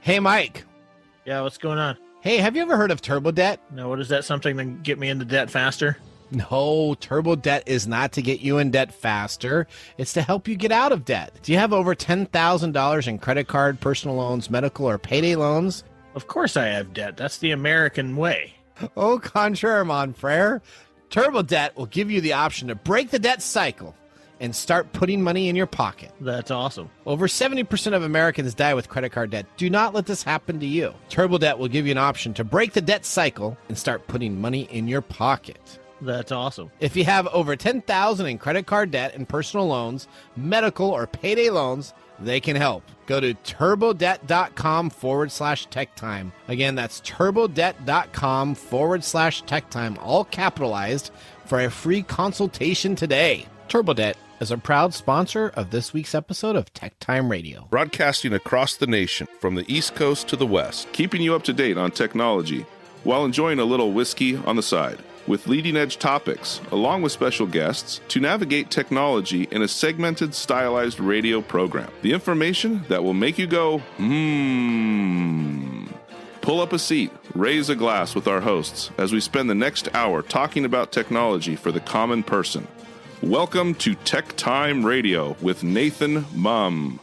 Hey, Mike. Yeah, what's going on? Hey, have you ever heard of turbo debt? No, what is that? Something to get me into debt faster? No, turbo debt is not to get you in debt faster. It's to help you get out of debt. Do you have over $10,000 in credit card, personal loans, medical, or payday loans? Of course I have debt. That's the American way. Au contraire, mon frere. Turbo debt will give you the option to break the debt cycle and start putting money in your pocket. That's awesome. Over 70% of Americans die with credit card debt. Do not let this happen to you. Turbo debt will give you an option to break the debt cycle and start putting money in your pocket. That's awesome. If you have over $10,000 in credit card debt and personal loans, medical or payday loans, they can help. Go to turbodebt.com/TechTime. Again, that's turbodebt.com/TechTime, all capitalized, for a free consultation today. TurboDebt is a proud sponsor of this week's episode of TechTime Radio. Broadcasting across the nation from the East Coast to the West, keeping you up to date on technology while enjoying a little whiskey on the side, with leading-edge topics, along with special guests, to navigate technology in a segmented, stylized radio program. The information that will make you go, Pull up a seat, raise a glass with our hosts as we spend the next hour talking about technology for the common person. Welcome to TechTime Radio with Nathan Mumm.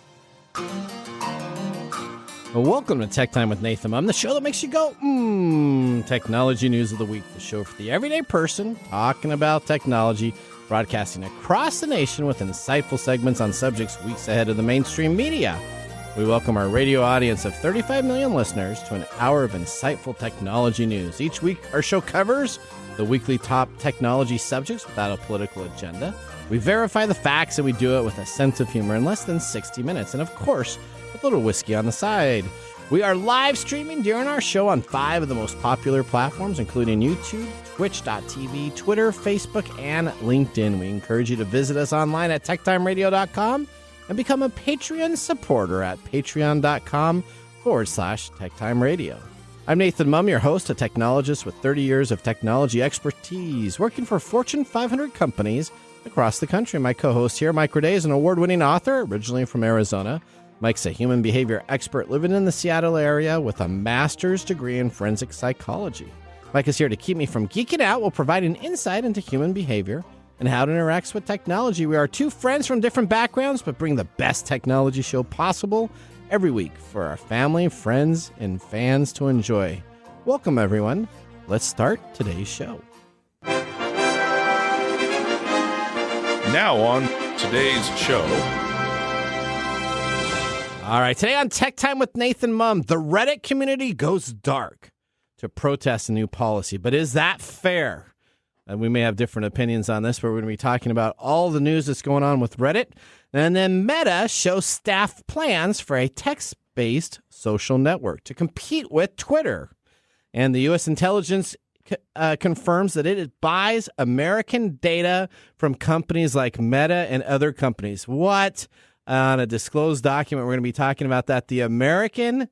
Well, welcome to Tech Time with Nathan Mumm, the show that makes you go, technology news of the week, the show for the everyday person talking about technology, broadcasting across the nation with insightful segments on subjects weeks ahead of the mainstream media. We welcome our radio audience of 35 million listeners to an hour of insightful technology news. Each week, our show covers the weekly top technology subjects without a political agenda. We verify the facts, and we do it with a sense of humor in less than 60 minutes. And of course, with a little whiskey on the side. We are live streaming during our show on 5 of the most popular platforms, including YouTube, Twitch.tv, Twitter, Facebook, and LinkedIn. We encourage you to visit us online at techtimeradio.com and become a Patreon supporter at patreon.com/TechTimeRadio. I'm Nathan Mumm, your host, a technologist with 30 years of technology expertise, working for Fortune 500 companies across the country. My co-host here, Mike Roday, is an award-winning author, originally from Arizona. Mike's a human behavior expert living in the Seattle area with a master's degree in forensic psychology. Mike is here to keep me from geeking out while providing insight into human behavior and how it interacts with technology. We are two friends from different backgrounds, but bring the best technology show possible every week for our family, friends, and fans to enjoy. Welcome, everyone. Let's start today's show. Now on today's show. All right, today on Tech Time with Nathan Mumm, the Reddit community goes dark to protest a new policy. But is that fair? And we may have different opinions on this, but we're going to be talking about all the news that's going on with Reddit. And then Meta shows staff plans for a text-based social network to compete with Twitter. And the U.S. intelligence confirms that it buys American data from companies like Meta and other companies. What? On a disclosed document, we're going to be talking about that. The American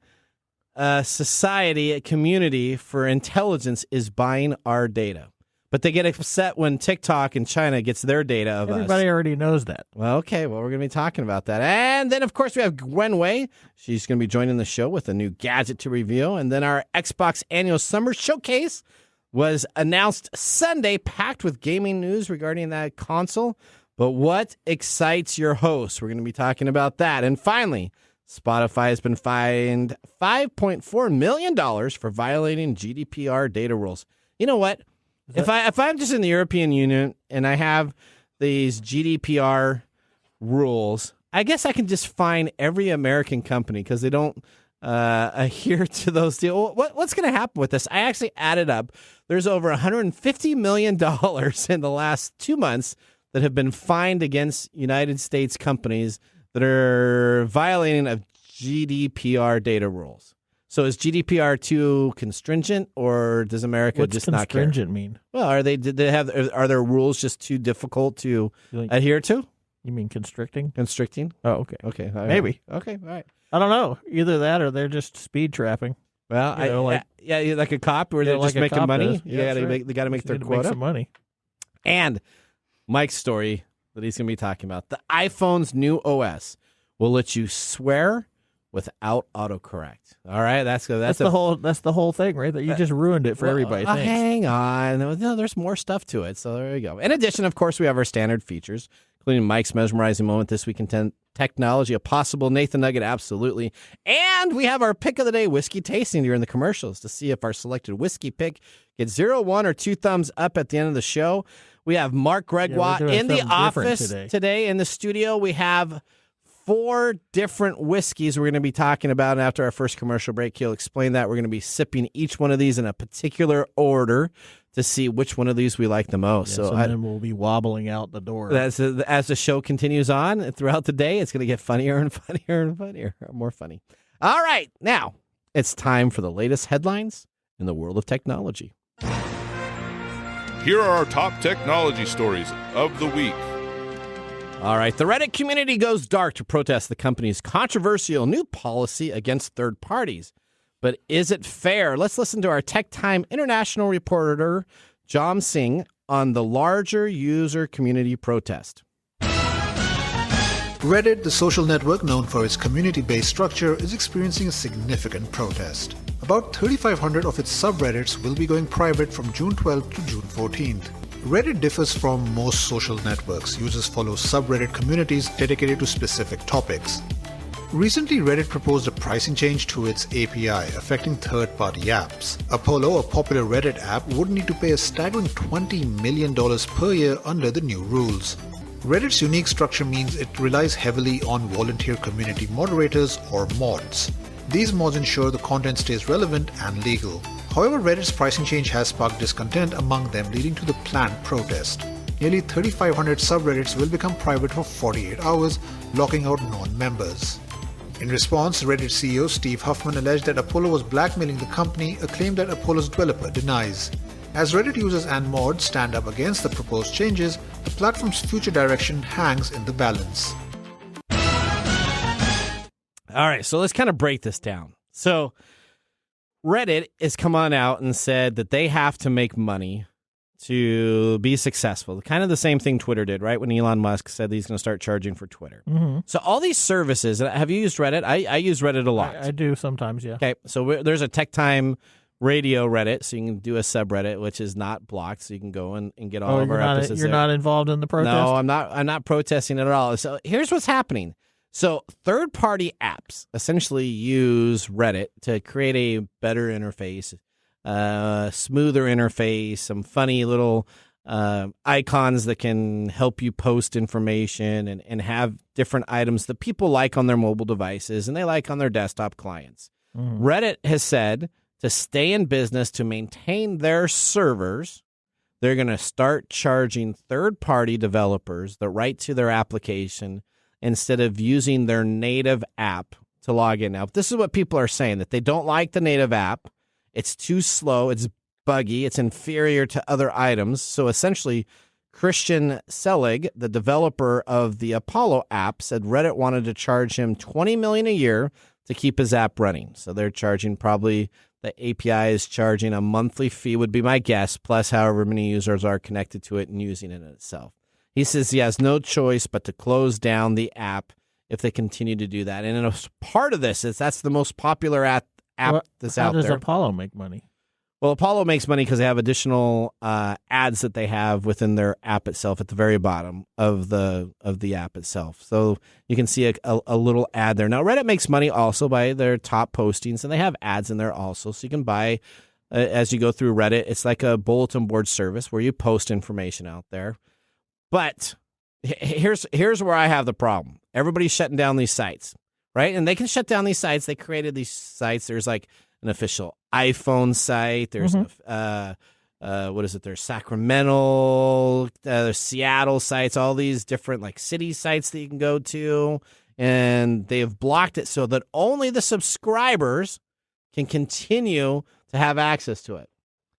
Society Community for Intelligence is buying our data. But they get upset when TikTok in China gets their data of us. Everybody already knows that. Well, okay. Well, we're going to be talking about that. And then, of course, we have Gwen. She's going to be joining the show with a new gadget to review. And then our Xbox annual summer showcase was announced Sunday, packed with gaming news regarding that console. But what excites your host? We're going to be talking about that. And finally, Spotify has been fined $5.4 million for violating GDPR data rules. You know what? If I'm just in the European Union and I have these GDPR rules, I guess I can just fine every American company because they don't adhere to those deals. What's going to happen with this? I actually added up. There's over $150 million in the last 2 months that have been fined against United States companies that are violating of GDPR data rules. So is GDPR too constringent, or does America just not care? What's constringent mean? Well, are their rules just too difficult to adhere to? You mean constricting? Constricting? Oh, okay. Okay. Maybe. Okay. All right. I don't know. Either that or they're just speed trapping. Well, like a cop where they're just making money. Yeah, they got to make their quota. Make some money. And Mike's story that he's going to be talking about: the iPhone's new OS will let you swear, without autocorrect. All right, that's the whole thing, right? That you just ruined it for everybody. Thanks. Hang on, no, there's more stuff to it. So there you go. In addition, of course, we have our standard features, including Mike's mesmerizing moment this week in technology, a possible Nathan Nugget, absolutely, and we have our pick of the day whiskey tasting during the commercials to see if our selected whiskey pick gets 0, 1, or 2 thumbs up at the end of the show. We have Marc Gregoire in the office today in the studio. We have 4 different whiskeys we're going to be talking about after our first commercial break. He'll explain that. We're going to be sipping each one of these in a particular order to see which one of these we like the most. Yes, so then we'll be wobbling out the door. As the show continues on throughout the day, it's going to get funnier and funnier and funnier, more funny. All right, now it's time for the latest headlines in the world of technology. Here are our top technology stories of the week. All right, the Reddit community goes dark to protest the company's controversial new policy against third parties. But is it fair? Let's listen to our TechTime international reporter, Jom Singh, on the larger user community protest. Reddit, the social network known for its community-based structure, is experiencing a significant protest. About 3,500 of its subreddits will be going private from June 12th to June 14th. Reddit differs from most social networks. Users follow subreddit communities dedicated to specific topics. Recently, Reddit proposed a pricing change to its API, affecting third-party apps. Apollo, a popular Reddit app, would need to pay a staggering $20 million per year under the new rules. Reddit's unique structure means it relies heavily on volunteer community moderators or mods. These mods ensure the content stays relevant and legal. However, Reddit's pricing change has sparked discontent among them, leading to the planned protest. Nearly 3,500 subreddits will become private for 48 hours, locking out non-members. In response, Reddit CEO Steve Huffman alleged that Apollo was blackmailing the company, a claim that Apollo's developer denies. As Reddit users and mods stand up against the proposed changes, the platform's future direction hangs in the balance. All right, so let's kind of break this down. So Reddit has come on out and said that they have to make money to be successful. Kind of the same thing Twitter did, right? When Elon Musk said he's going to start charging for Twitter. Mm-hmm. So all these services, have you used Reddit? I use Reddit a lot. I do sometimes, yeah. Okay, so there's a TechTime Radio Reddit, so you can do a subreddit, which is not blocked, so you can go and get all of our episodes. You're not involved in the protest? No, I'm not protesting at all. So here's what's happening. So third-party apps essentially use Reddit to create a better interface, smoother interface, some funny little icons that can help you post information and have different items that people like on their mobile devices and they like on their desktop clients. Mm-hmm. Reddit has said to stay in business, to maintain their servers, they're going to start charging third-party developers the right to their application instead of using their native app to log in. Now, this is what people are saying, that they don't like the native app. It's too slow. It's buggy. It's inferior to other items. So essentially, Christian Selig, the developer of the Apollo app, said Reddit wanted to charge him $20 million a year to keep his app running. So they're charging probably, the API is charging a monthly fee, would be my guess, plus however many users are connected to it and using it itself. He says he has no choice but to close down the app if they continue to do that. And a part of this is that's the most popular app that's out there. How does Apollo make money? Well, Apollo makes money because they have additional ads that they have within their app itself at the very bottom of the app itself. So you can see a little ad there. Now, Reddit makes money also by their top postings, and they have ads in there also. So you can buy, as you go through Reddit, it's like a bulletin board service where you post information out there. But here's where I have the problem. Everybody's shutting down these sites, right? And they can shut down these sites. They created these sites. There's like an official iPhone site. There's what is it? There's Sacramento, there's Seattle sites, all these different like city sites that you can go to. And they have blocked it so that only the subscribers can continue to have access to it.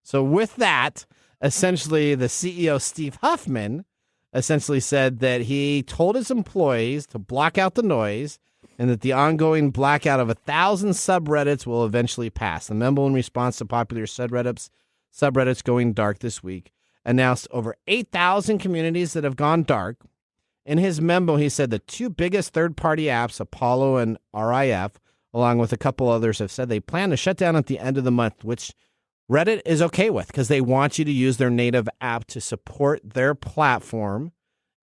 So with that, essentially the CEO, Steve Huffman, essentially said that he told his employees to block out the noise and that the ongoing blackout of 1,000 subreddits will eventually pass. The memo, in response to popular subreddits going dark this week, announced over 8,000 communities that have gone dark. In his memo, he said the two biggest third-party apps, Apollo and RIF, along with a couple others, have said they plan to shut down at the end of the month, which Reddit is okay with because they want you to use their native app to support their platform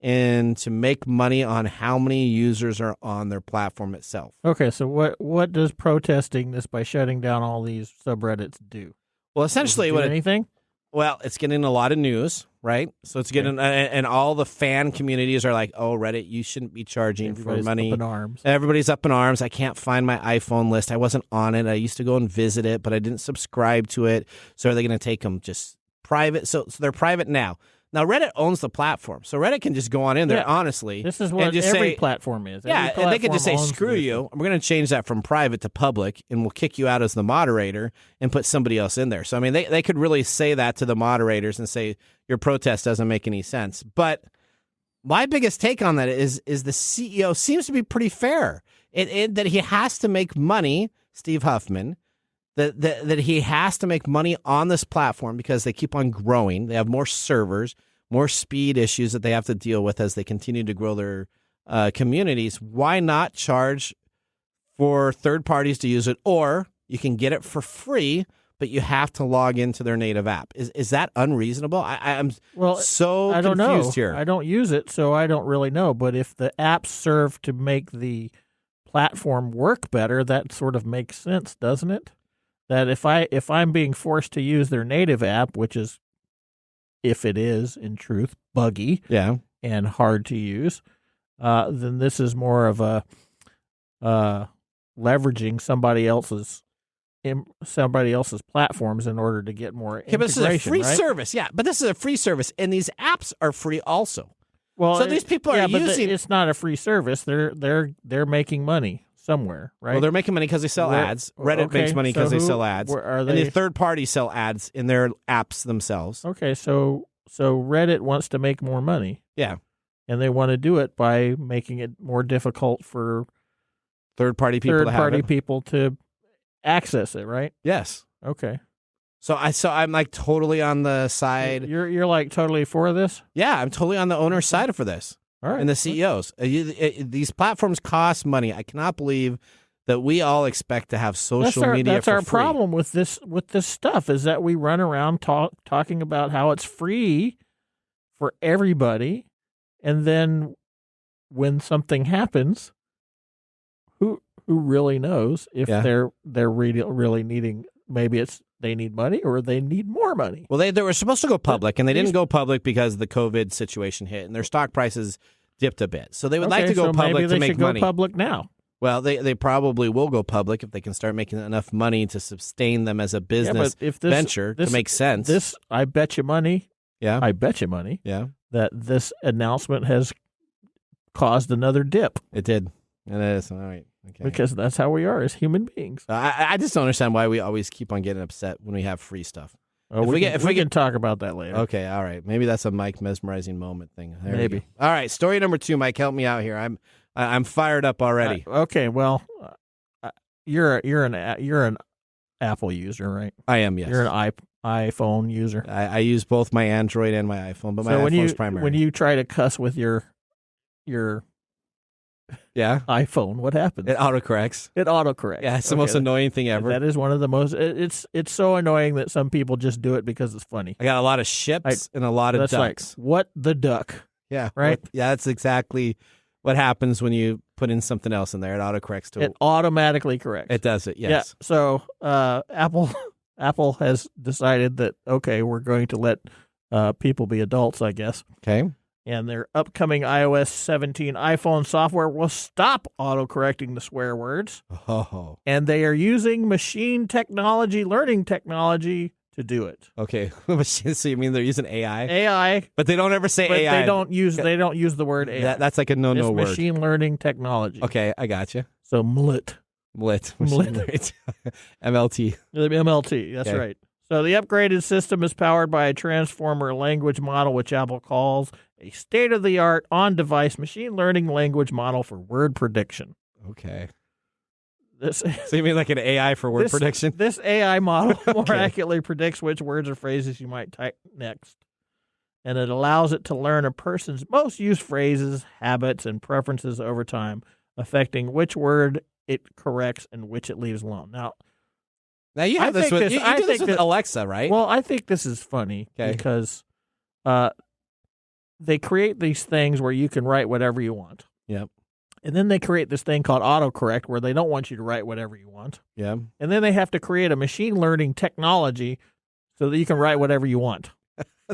and to make money on how many users are on their platform itself. Okay, so what does protesting this by shutting down all these subreddits do? Well, essentially, anything? Well, it's getting a lot of news, right? So it's getting, and all the fan communities are like, "Oh, Reddit, you shouldn't be charging for money." Up in arms. Everybody's up in arms. I can't find my iPhone list. I wasn't on it. I used to go and visit it, but I didn't subscribe to it. So are they going to take them just private? So they're private now. Now, Reddit owns the platform, so Reddit can just go on in there, honestly. This is what every platform is. And they can just say, screw you. We're going to change that from private to public, and we'll kick you out as the moderator and put somebody else in there. So, I mean, they could really say that to the moderators and say, your protest doesn't make any sense. But my biggest take on that is the CEO seems to be pretty fair. That he has to make money, Steve Huffman, that he has to make money on this platform because they keep on growing. They have more servers, more speed issues that they have to deal with as they continue to grow their communities. Why not charge for third parties to use it? Or you can get it for free, but you have to log into their native app. Is that unreasonable? I'm so confused here. I don't use it, so I don't really know. But if the apps serve to make the platform work better, that sort of makes sense, doesn't it? That if I'm being forced to use their native app, which is, if it is in truth, buggy and hard to use, then this is more of a leveraging somebody else's platforms in order to get more integration. But this is a free service, but this is a free service, and these apps are free also. Well, so these people are using. It's not a free service. They're making money somewhere, right? Well, they're making money because they sell ads. Reddit makes money because they sell ads. And the third parties sell ads in their apps themselves. Okay, so Reddit wants to make more money. Yeah. And they want to do it by making it more difficult for third-party people to access it, right? Yes. Okay. So I'm like totally on the side. You're like totally for this? Yeah, I'm totally on the owner's side for this. All right. And the CEOs. These platforms cost money. I cannot believe that we all expect to have social media That's for our free. problem with this stuff is that we run around talking about how it's free for everybody, and then when something happens, who really knows if they're really needing, maybe it's they need money or they need more money. Well, they were supposed to go public, and they didn't go public because the COVID situation hit, and their stock prices dipped a bit. So they would like to go public to make money. Maybe they should go public now. Well, they probably will go public if they can start making enough money to sustain them as a business venture to make sense. I bet you money. Yeah. I bet you money. Yeah. That this announcement has caused another dip. It did. It is. All right. Okay. Because that's how we are as human beings. I just don't understand why we always keep on getting upset when we have free stuff. We can talk about that later. Okay, all right. Maybe that's a Mike mesmerizing moment thing. Maybe. All right, story number 2, Mike. Help me out here. I'm fired up already. Okay, well, you're an Apple user, right? I am. Yes. You're an iPhone user. I use both my Android and my iPhone, but my iPhone's primary. When you try to cuss with your iPhone, what happens? It autocorrects. Yeah, it's the most annoying thing ever. That is one of the most. It's so annoying that some people just do it because it's funny. I got a lot of ships and a lot of ducks. Like, what the duck? Yeah, right. That's exactly what happens when you put in something else in there. It autocorrects to it. Automatically corrects. It does it. Yes. Yeah. So Apple has decided that we're going to let people be adults, I guess. Okay. And their upcoming iOS 17 iPhone software will stop autocorrecting the swear words. Oh. And they are using machine learning technology to do it. Okay. So you mean they're using AI? AI. But they don't ever say but AI. They don't use the word AI. That's like a no-no word. Machine learning technology. Okay, I got you. So MLT. MLT. MLT, that's right. So the upgraded system is powered by a transformer language model, which Apple calls a state-of-the-art on-device machine learning language model for word prediction. Okay. So you mean like an AI for word prediction? This AI model more accurately predicts which words or phrases you might type next. And it allows it to learn a person's most used phrases, habits, and preferences over time, affecting which word it corrects and which it leaves alone. Now you have this with, you do this with Alexa, right? Well, I think this is funny because they create these things where you can write whatever you want. Yep. And then they create this thing called autocorrect where they don't want you to write whatever you want. Yeah. And then they have to create a machine learning technology so that you can write whatever you want.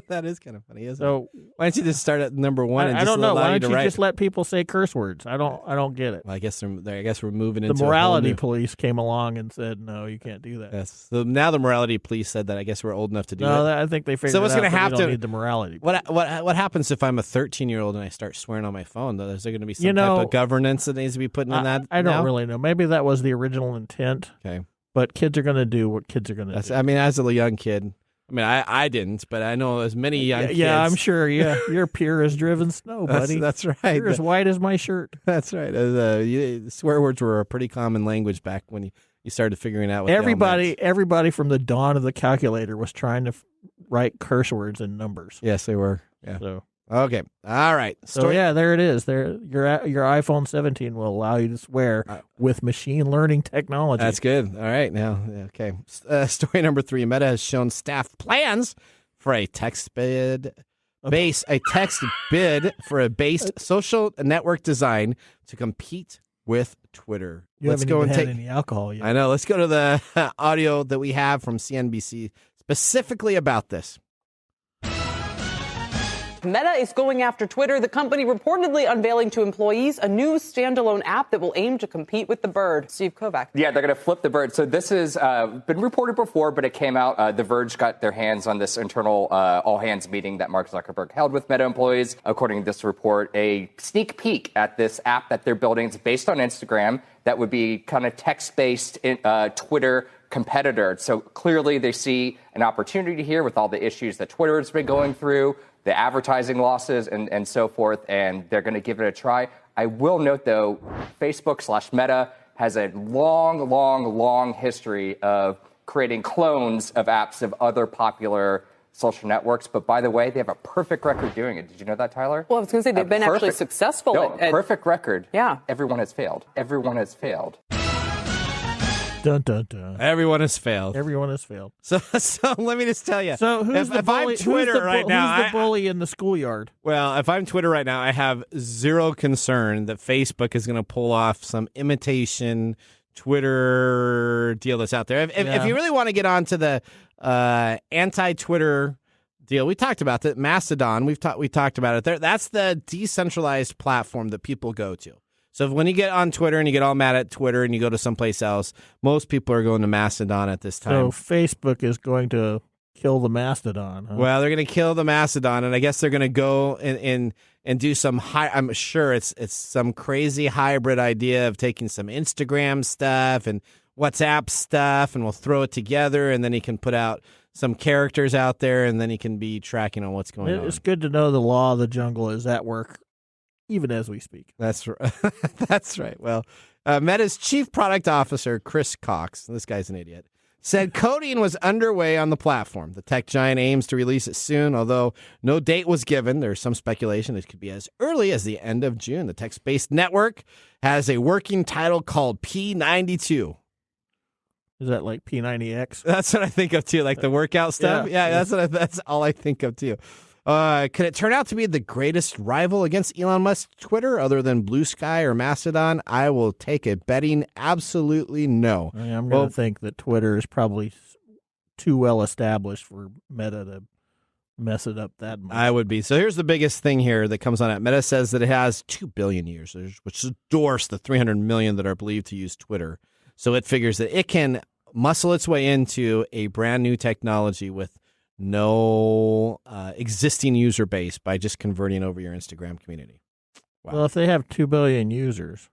That is kind of funny, isn't it? Why don't you just start at number one and I just don't know. allow Why you don't to you write? just let people say curse words? I don't get it. Well, I guess we're moving into the morality police came along and said, no, you can't do that. Yes. So now the morality police said that I guess we're old enough to do it. No, I think they figured so what's out going to that we happen? don't need the morality. What happens if I'm a 13-year-old and I start swearing on my phone? Is there going to be some type of governance that needs to be put in that? I don't really know. Maybe that was the original intent. Okay. But kids are going to do what kids are going to do. I mean, as a young kid. I mean, I didn't, but I know as many young kids. Yeah, I'm sure. Yeah, your peer has driven snow, buddy. That's right. You're as white as my shirt. That's right. Swear words were a pretty common language back when you started figuring out what everybody from the dawn of the calculator was trying to write curse words and numbers. Yes, they were. Yeah. So okay. All right. So yeah, there it is. There, your iPhone 17 will allow you to swear with machine learning technology. That's good. All right. Now, okay. Story number 3. Meta has shown staff plans for a text bid for a based social network design to compete with Twitter. Let's go and take any alcohol yet. I know. Let's go to the audio that we have from CNBC specifically about this. Meta is going after Twitter, the company reportedly unveiling to employees a new standalone app that will aim to compete with the Bird. Steve Kovac. Yeah, they're going to flip the Bird. So this has been reported before, but it came out. The Verge got their hands on this internal all-hands meeting that Mark Zuckerberg held with Meta employees. According to this report, a sneak peek at this app that they're building. It's based on Instagram. That would be kind of text-based Twitter competitor. So clearly they see an opportunity here with all the issues that Twitter has been going through, the advertising losses and so forth, and they're going to give it a try. I will note, though, Facebook/Meta has a long history of creating clones of apps of other popular social networks. But by the way, they have a perfect record doing it. Did you know that, Tyler? Well, I was going to say they've been actually successful. Perfect record. Yeah. Everyone has failed. Dun, dun, dun. Everyone has failed. So let me just tell you. So if I'm Twitter right now, who's the bully in the schoolyard? Well, if I'm Twitter right now, I have zero concern that Facebook is going to pull off some imitation Twitter deal that's out there. If you really want to get onto the anti-Twitter deal, we talked about that. Mastodon, we talked about it there. That's the decentralized platform that people go to. So when you get on Twitter and you get all mad at Twitter and you go to someplace else, most people are going to Mastodon at this time. So Facebook is going to kill the Mastodon, huh? Well, they're going to kill the Mastodon, and I guess they're going to go and do some I'm sure it's some crazy hybrid idea of taking some Instagram stuff and WhatsApp stuff, and we'll throw it together, and then he can put out some characters out there, and then he can be tracking on what's going on. It's good to know the law of the jungle is at work, even as we speak. That's right. That's right. Well, Meta's chief product officer, Chris Cox, this guy's an idiot, said coding was underway on the platform. The tech giant aims to release it soon, although no date was given. There's some speculation it could be as early as the end of June. The text-based network has a working title called P92. Is that like P90X? That's what I think of, too, like the workout stuff. Yeah, that's all I think of, too. Could it turn out to be the greatest rival against Elon Musk's Twitter other than Blue Sky or Mastodon? I will take a betting absolutely no. I'm going to think that Twitter is probably too well established for Meta to mess it up that much. I would be. So here's the biggest thing here that comes on it. Meta says that it has 2 billion users, which dwarfs the 300 million that are believed to use Twitter. So it figures that it can muscle its way into a brand new technology with no existing user base by just converting over your Instagram community. Wow. Well, if they have 2 billion users,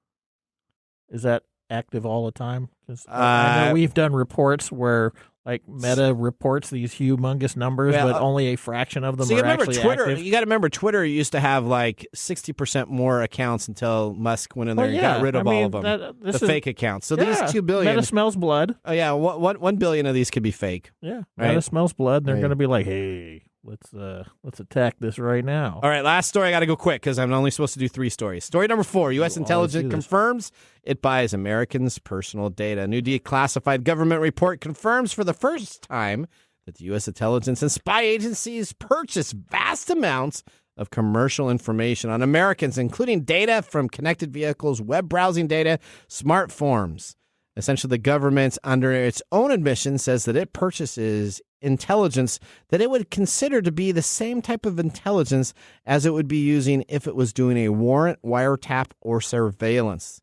is that active all the time? 'Cause I know we've done reports where like Meta reports these humongous numbers, but only a fraction of them are actually active. You got to remember, Twitter used to have like 60% more accounts until Musk went in there and got rid of all of them, the fake accounts. So these 2 billion. Meta smells blood. Oh, yeah. 1 billion of these could be fake. Yeah. Right? Meta smells blood, and they're going to be like, hey, let's attack this right now. All right, last story. I got to go quick because I'm only supposed to do 3 stories. Story number 4, U.S. intelligence confirms it buys Americans' personal data. A new declassified government report confirms for the first time that the U.S. intelligence and spy agencies purchase vast amounts of commercial information on Americans, including data from connected vehicles, web browsing data, smartphones. Essentially, the government, under its own admission, says that it purchases intelligence that it would consider to be the same type of intelligence as it would be using if it was doing a warrant, wiretap, or surveillance.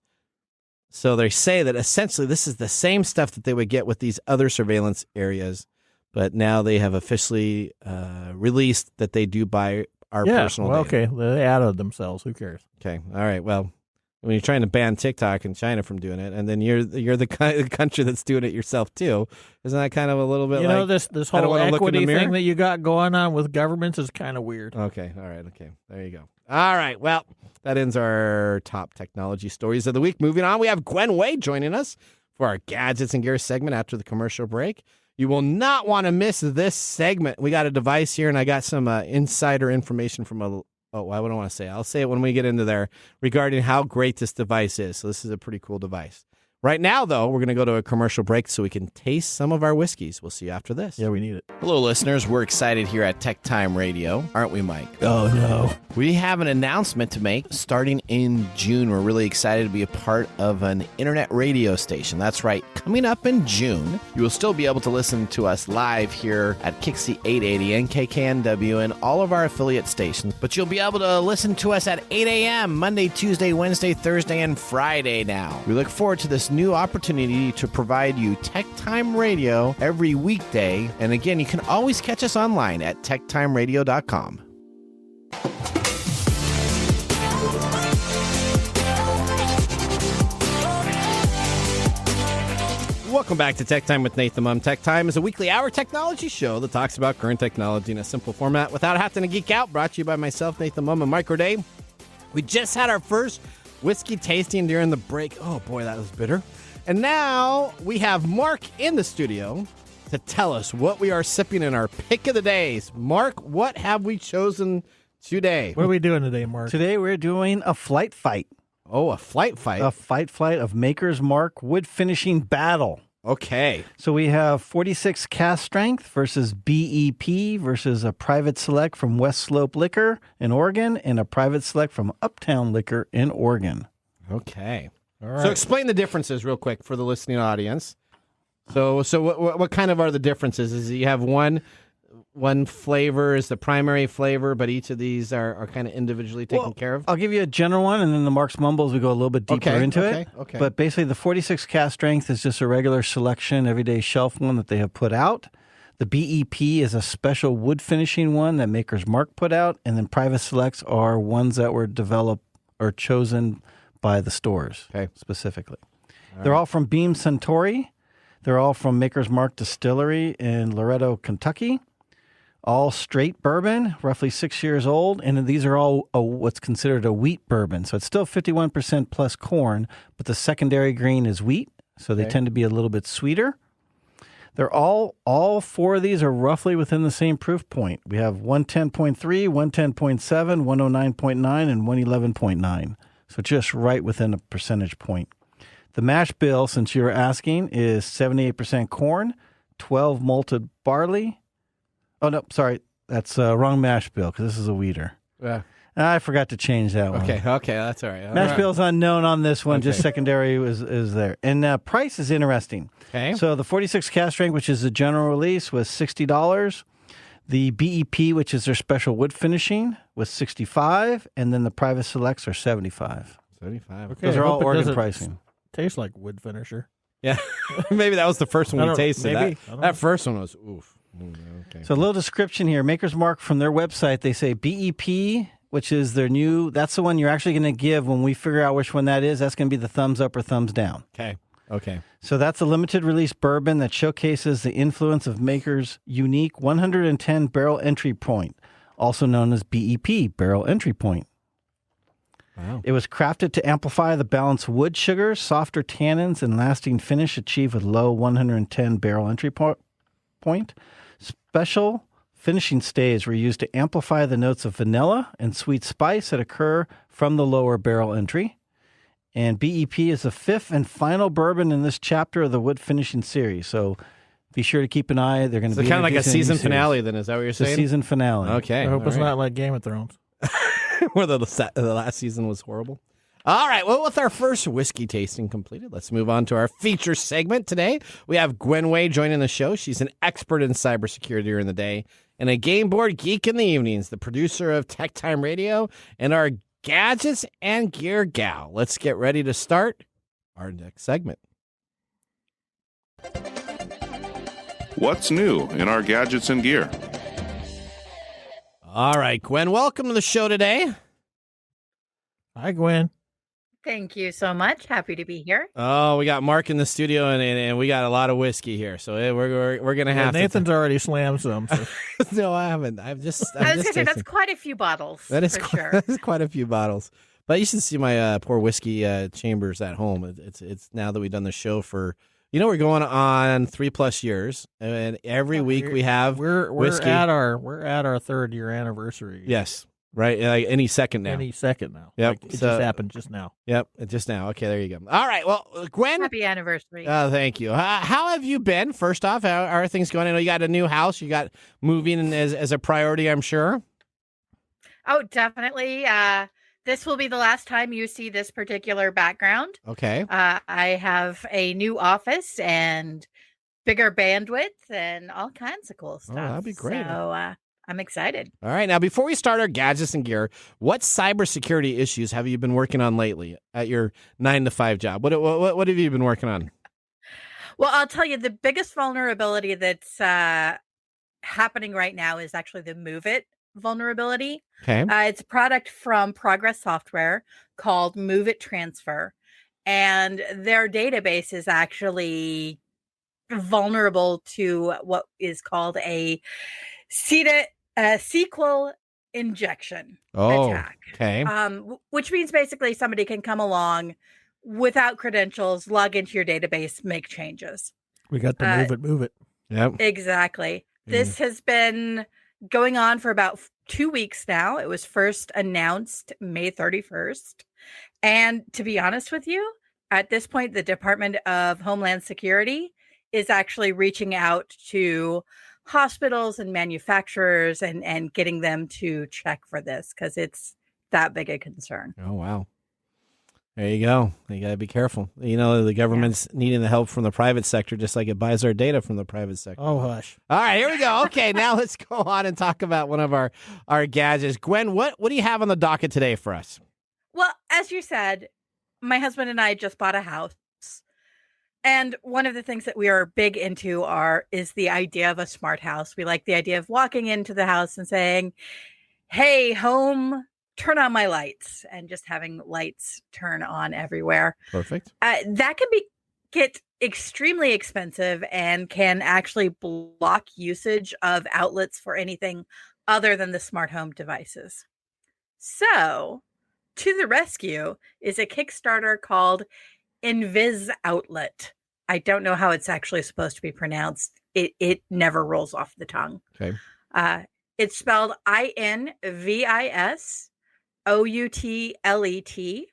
So they say that essentially this is the same stuff that they would get with these other surveillance areas, but now they have officially released that they do buy our personal data. Okay, they added themselves. Who cares? Okay, all right, well, when you're trying to ban TikTok and China from doing it, and then you're the country that's doing it yourself too, isn't that kind of a little bit this whole equity thing that you got going on with governments is kind of weird. Okay, all right, okay, there you go. All right, well, that ends our top technology stories of the week. Moving on, we have Gwen joining us for our Gadgets and Gears segment after the commercial break. You will not want to miss this segment. We got a device here, and I got some insider information from I wouldn't want to say it. I'll say it when we get into there regarding how great this device is. So this is a pretty cool device. Right now, though, we're going to go to a commercial break so we can taste some of our whiskeys. We'll see you after this. Yeah, we need it. Hello, listeners. We're excited here at TechTime Radio. Aren't we, Mike? Oh, no. We have an announcement to make starting in June. We're really excited to be a part of an internet radio station. That's right. Coming up in June, you will still be able to listen to us live here at Kixie 880 and KKNW and all of our affiliate stations. But you'll be able to listen to us at 8 a.m. Monday, Tuesday, Wednesday, Thursday, and Friday now. We look forward to this new opportunity to provide you TechTime Radio every weekday. And again, you can always catch us online at techtimeradio.com. Welcome back to Tech Time with Nathan Mumm. Tech Time is a weekly hour technology show that talks about current technology in a simple format without having to geek out. Brought to you by myself, Nathan Mumm, and Mike Day. We just had our first whiskey tasting during the break. Oh boy, that was bitter. And now we have Marc in the studio to tell us what we are sipping in our pick of the days. Marc, what have we chosen today? What are we doing today, Marc? Today we're doing a flight fight. Oh, a flight fight. A flight of Maker's Mark wood finishing battle. Okay. So we have 46 cast strength versus BEP versus a private select from West Slope Liquor in Oregon and a private select from Uptown Liquor in Oregon. Okay. All right. So explain the differences real quick for the listening audience. So what kind of are the differences? Is you have one flavor is the primary flavor, but each of these are kind of individually taken care of? I'll give you a general one, and then the Mark's Mumbles, we go a little bit deeper into it. Okay. But basically, the 46 cast strength is just a regular selection, everyday shelf one that they have put out. The BEP is a special wood finishing one that Maker's Mark put out, and then private selects are ones that were developed or chosen by the stores specifically. They're all from Beam Suntory. They're all from Maker's Mark Distillery in Loretto, Kentucky. All straight bourbon, roughly 6 years old, and these are all what's considered a wheat bourbon. So it's still 51% plus corn, but the secondary grain is wheat, so they tend to be a little bit sweeter. They're all four of these are roughly within the same proof point. We have 110.3, 110.7, 109.9, and 111.9. So just right within a percentage point. The mash bill, since you were asking, is 78% corn, 12 malted barley. Oh, no, sorry. That's wrong mash bill because this is a wheater. Yeah. I forgot to change that one. Okay, that's all right. Mash bill's unknown on this one. Just secondary is there. And price is interesting. Okay. So the 46 cast strength, which is the general release, was $60. The BEP, which is their special wood finishing, was $65. And then the private selects are $75. $75. Okay. Those are all Oregon pricing. Tastes like wood finisher. Yeah. Maybe that was the first one we tasted. Maybe. That first one was oof. Okay. So a little description here. Maker's Mark from their website, they say BEP, which is their new, that's the one you're actually going to give when we figure out which one that is. That's going to be the thumbs up or thumbs down. Okay. So that's a limited release bourbon that showcases the influence of Maker's unique 110 barrel entry point, also known as BEP, barrel entry point. Wow. It was crafted to amplify the balanced wood sugars, softer tannins, and lasting finish achieved with low 110 barrel entry point. Special finishing stays were used to amplify the notes of vanilla and sweet spice that occur from the lower barrel entry. And BEP is the fifth and final bourbon in this chapter of the wood finishing series. So be sure to keep an eye. They're going to be kind of like a introducing season new finale series. then, is that what you're It's the saying? season finale. Okay. I hope all it's right. not like Game of Thrones. Where the last season was horrible. All right, well, with our first whiskey tasting completed, let's move on to our feature segment today. We have Gwen joining the show. She's an expert in cybersecurity during the day and a game board geek in the evenings, the producer of TechTime Radio and our gadgets and gear gal. Let's get ready to start our next segment. What's new in our gadgets and gear? All right, Gwen, welcome to the show today. Hi, Gwen. Thank you so much. Happy to be here. Oh, we got Marc in the studio, and we got a lot of whiskey here, so we're going to have Nathan's already slammed some. So. No, I haven't. I'm I was just going to say, tasting. that's quite a few bottles. That is for quite, sure. that is quite a few bottles. But you should see my poor whiskey chambers at home. It's now that we've done the show for, we're going on 3+ years, and every week we have whiskey. We're at our 3rd year anniversary. Yes, right. Like any second now. Any second now. Yep. Like, it just happened just now. Yep, just now. Okay, there you go. All right. Well, Gwen. Happy anniversary. Thank you. How have you been? First off, how are things going? I know you got a new house. You got moving as a priority, I'm sure. Oh, definitely. This will be the last time you see this particular background. Okay. I have a new office and bigger bandwidth and all kinds of cool stuff. that'd be great. So I'm excited. All right. Now, before we start our gadgets and gear, what cybersecurity issues have you been working on lately at your 9-to-5 job? What have you been working on? Well, I'll tell you, the biggest vulnerability that's happening right now is actually the Move It vulnerability. Okay. It's a product from Progress Software called Move It Transfer, and their database is actually vulnerable to what is called a SQL injection attack. Okay. Which means basically somebody can come along without credentials, log into your database, make changes. We got to move it. Yep. Exactly. This has been going on for about 2 weeks now. It was first announced May 31st. And to be honest with you, at this point, the Department of Homeland Security is actually reaching out to hospitals and manufacturers and getting them to check for this because it's that big a concern. Oh, wow. There you go. You got to be careful. The government's needing the help from the private sector, just like it buys our data from the private sector. Oh, hush. All right, here we go. Okay, now let's go on and talk about one of our gadgets. Gwen, what do you have on the docket today for us? Well, as you said, my husband and I just bought a house. And one of the things that we are big into is the idea of a smart house. We like the idea of walking into the house and saying, hey, home, turn on my lights, and just having lights turn on everywhere. Perfect. That can get extremely expensive and can actually block usage of outlets for anything other than the smart home devices. So, to the rescue is a Kickstarter called Invis Outlet. I don't know how it's actually supposed to be pronounced. It never rolls off the tongue. Okay. It's spelled INVIS OUTLET.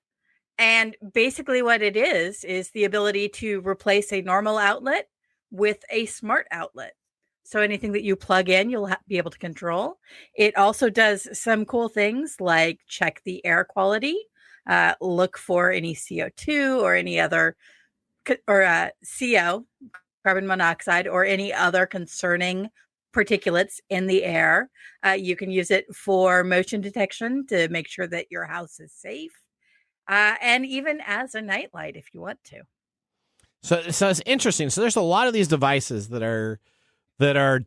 And basically what it is the ability to replace a normal outlet with a smart outlet. So anything that you plug in, you'll be able to control. It also does some cool things like check the air quality, look for any CO2 or any other, or CO, carbon monoxide, or any other concerning particulates in the air. You can use it for motion detection to make sure that your house is safe, and even as a nightlight if you want to. So it's interesting. So there's a lot of these devices that are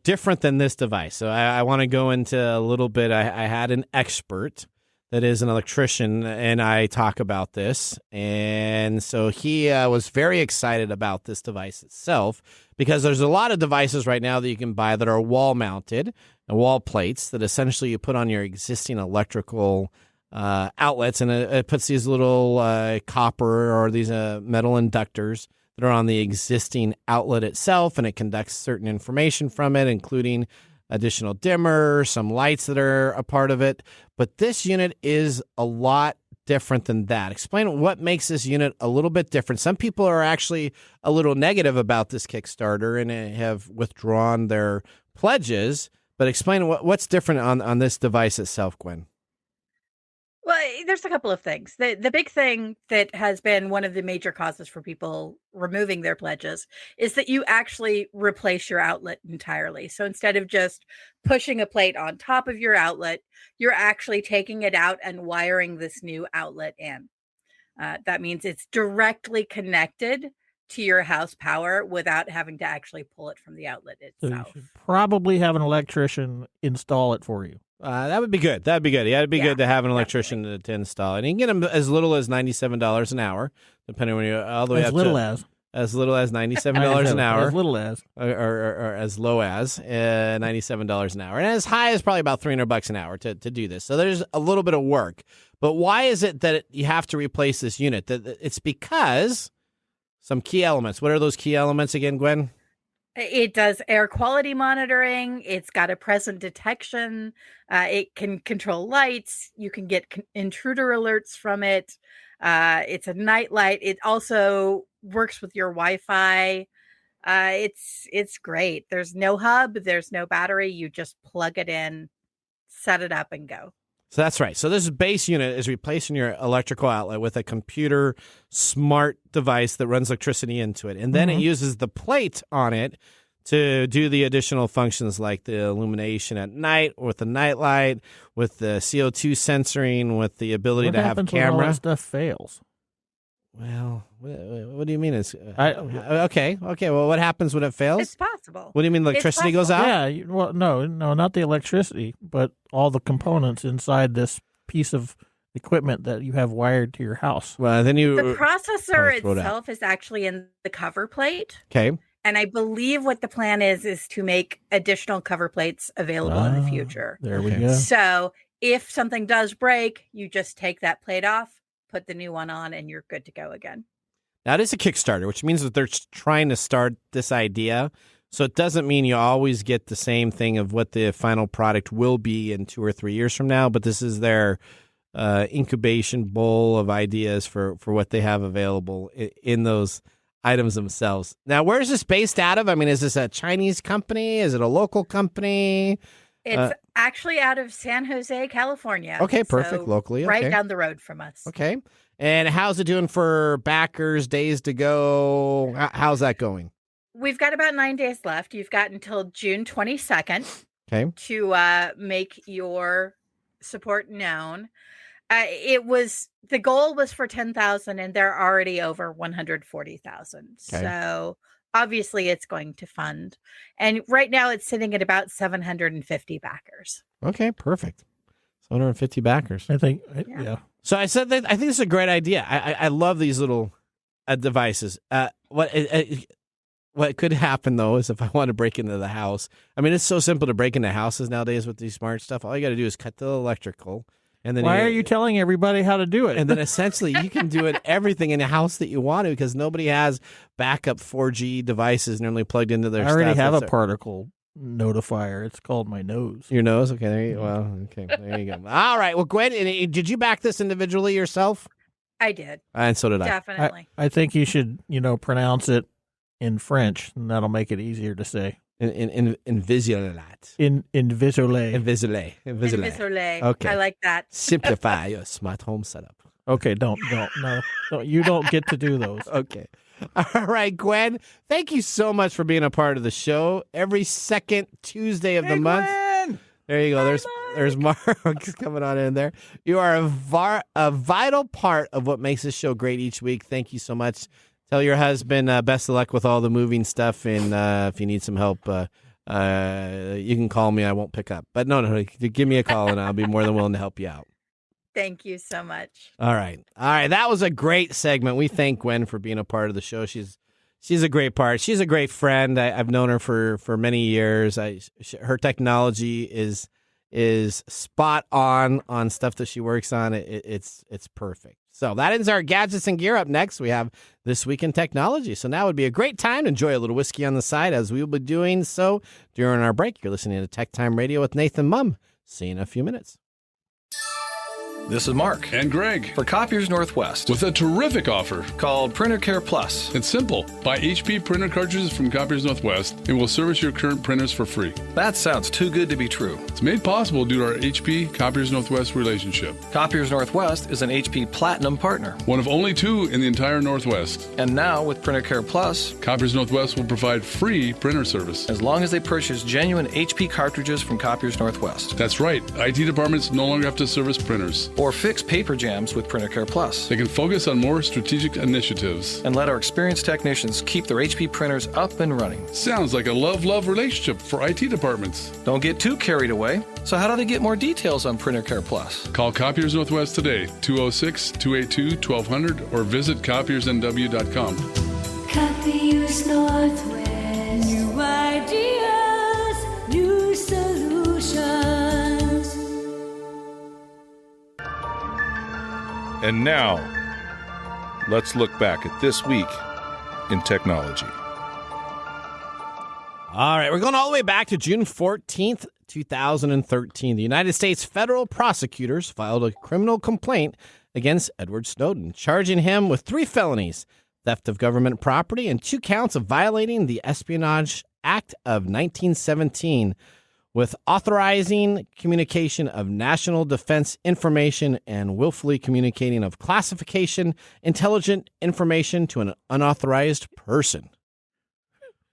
different than this device. So I want to go into a little bit. I had an expert that is an electrician, and I talk about this. And so he was very excited about this device itself because there's a lot of devices right now that you can buy that are wall-mounted, wall plates that essentially you put on your existing electrical outlets, and it puts these little copper or these metal inductors that are on the existing outlet itself, and it conducts certain information from it, including additional dimmer, some lights that are a part of it. But this unit is a lot different than that. Explain what makes this unit a little bit different. Some people are actually a little negative about this Kickstarter and have withdrawn their pledges. But explain what's different on this device itself, Gwen. Well, there's a couple of things. The big thing that has been one of the major causes for people removing their pledges is that you actually replace your outlet entirely. So instead of just pushing a plate on top of your outlet, you're actually taking it out and wiring this new outlet in. That means it's directly connected to your house power without having to actually pull it from the outlet So itself. you should probably have an electrician install it for you. That would be good. That'd be good. Yeah, it'd be good to have an electrician to install it. And you can get them as little as $97 an hour, depending on you all the way up to as little as $97 an hour, as little as or as low as $97 an hour, and as high as probably about $300 an hour to do this. So there's a little bit of work. But why is it that you have to replace this unit? It's because some key elements. What are those key elements again, Gwen? It does air quality monitoring. It's got a present detection. It can control lights. You can get intruder alerts from it. It's a night light. It also works with your Wi-Fi. It's great. There's no hub. There's no battery. You just plug it in, set it up, and go. So that's right. So this base unit is replacing your electrical outlet with a computer smart device that runs electricity into it. And then it uses the plate on it to do the additional functions like the illumination at night with the night light, with the CO2 censoring, with the ability to have a camera. When all that stuff fails? Well, what do you mean? Okay. Well, what happens when it fails? It's possible. What do you mean? Electricity goes out? Yeah. Well, no, not the electricity, but all the components inside this piece of equipment that you have wired to your house. Well, then the processor itself is actually in the cover plate. Okay. And I believe what the plan is to make additional cover plates available in the future. There we go. So if something does break, you just take that plate off, put the new one on, and you're good to go again. Now, it is a Kickstarter, which means that they're trying to start this idea. So it doesn't mean you always get the same thing of what the final product will be in 2 or 3 years from now. But this is their incubation bowl of ideas for what they have available in those items themselves. Now, where is this based out of? I mean, is this a Chinese company? Is it a local company? It's actually out of San Jose, California. Okay, perfect. So locally. Right down the road from us. Okay. And how's it doing for backers, days to go? How's that going? We've got about 9 days left. You've got until June 22nd to make your support known. The goal was for 10,000 and they're already over 140,000. Okay. So obviously it's going to fund. And right now it's sitting at about 750 backers. Okay, perfect. 750 backers. I think, yeah. So I said that I think this is a great idea. I love these little devices. What could happen, though, is if I want to break into the house. I mean, it's so simple to break into houses nowadays with these smart stuff. All you got to do is cut the electrical. And then why are you telling everybody how to do it? And then essentially you can do everything in a house that you want to because nobody has backup 4G devices normally plugged into their stuff. I already have a particle notifier. It's called my nose. Your nose? Okay, there you go. Well, okay, there you go. All right. Well, Gwen, did you back this individually yourself? I did. And so did I. Definitely. I think you should, pronounce it in French, and that'll make it easier to say. Invisualate. Invisualate. Okay. I like that. Simplify your smart home setup. Okay, no. You don't get to do those. Okay. All right, Gwen, thank you so much for being a part of the show. Every second Tuesday of the month. Gwen! There you go. There's Mark coming on in there. You are a vital part of what makes this show great each week. Thank you so much. Tell your husband best of luck with all the moving stuff, and if you need some help, you can call me. I won't pick up. But no, give me a call, and I'll be more than willing to help you out. Thank you so much. All right. That was a great segment. We thank Gwen for being a part of the show. She's a great part. She's a great friend. I've known her for many years. Her technology is spot on stuff that she works on. It's perfect. So that ends our gadgets and gear. Up next, we have This Week in Technology. So now would be a great time to enjoy a little whiskey on the side, as we will be doing so during our break. You're listening to TechTime Radio with Nathan Mumm. See you in a few minutes. This is Marc and Greg for Copiers Northwest with a terrific offer called Printer Care Plus. It's simple. Buy HP printer cartridges from Copiers Northwest and we'll service your current printers for free. That sounds too good to be true. It's made possible due to our HP Copiers Northwest relationship. Copiers Northwest is an HP Platinum partner, one of only 2 in the entire Northwest. And now with Printer Care Plus, Copiers Northwest will provide free printer service as long as they purchase genuine HP cartridges from Copiers Northwest. That's right. IT departments no longer have to service printers or fix paper jams with Printer Care Plus. They can focus on more strategic initiatives and let our experienced technicians keep their HP printers up and running. Sounds like a love-love relationship for IT departments. Don't get too carried away. So how do they get more details on Printer Care Plus? Call Copiers Northwest today, 206-282-1200, or visit copiersnw.com. Copiers Northwest. New ideas, new solutions. And now, let's look back at this week in technology. All right, we're going all the way back to June 14th, 2013. The United States federal prosecutors filed a criminal complaint against Edward Snowden, charging him with 3 felonies, theft of government property, and 2 counts of violating the Espionage Act of 1917, with authorizing communication of national defense information and willfully communicating of classification, intelligent information to an unauthorized person.